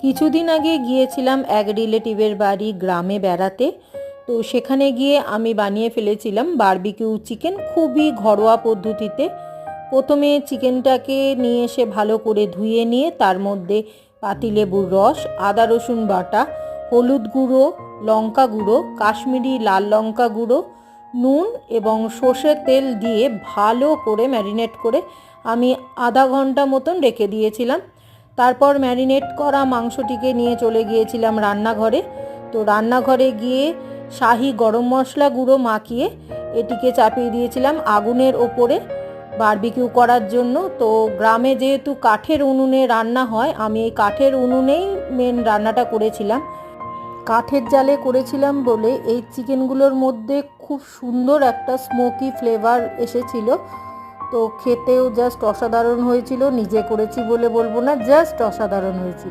কিছুদিন আগে গিয়েছিলাম এক রিলেটিভের বাড়ি গ্রামে বেড়াতে। তো সেখানে গিয়ে আমি বানিয়ে ফেলেছিলাম বারবিকিউ চিকেন, খুবই ঘরোয়া পদ্ধতিতে। প্রথমে চিকেনটাকে নিয়ে এসে ভালো করে ধুয়ে নিয়ে তার মধ্যে পাতিলেবুর রস, আদা রসুন বাটা, হলুদ গুঁড়ো, লঙ্কা গুঁড়ো, কাশ্মীরি লাল লঙ্কা গুঁড়ো, নুন এবং সর্ষের তেল দিয়ে ভালো করে ম্যারিনেট করে আমি আধা ঘন্টা মতন রেখে দিয়েছিলাম। তারপর ম্যারিনেট করা মাংসটিকে নিয়ে চলে গিয়েছিলাম রান্নাঘরে। তো রান্নাঘরে গিয়ে শাহি গরম মশলা গুঁড়ো মাখিয়ে এটিকে চাপিয়ে দিয়েছিলাম আগুনের ওপরে বারবিকিউ করার জন্য। তো গ্রামে যেহেতু কাঠের উনুনে রান্না হয়, আমি এই কাঠের উনুনেই মেন রান্নাটা করেছিলাম। কাঠের জালে করেছিলাম বলে এই চিকেনগুলোর মধ্যে খুব সুন্দর একটা স্মোকি ফ্লেভার এসেছিল। তো খেতেও জাস্ট অসাধারণ হয়েছিল। নিজে করেছি বলে বলবো না, জাস্ট অসাধারণ হয়েছিল।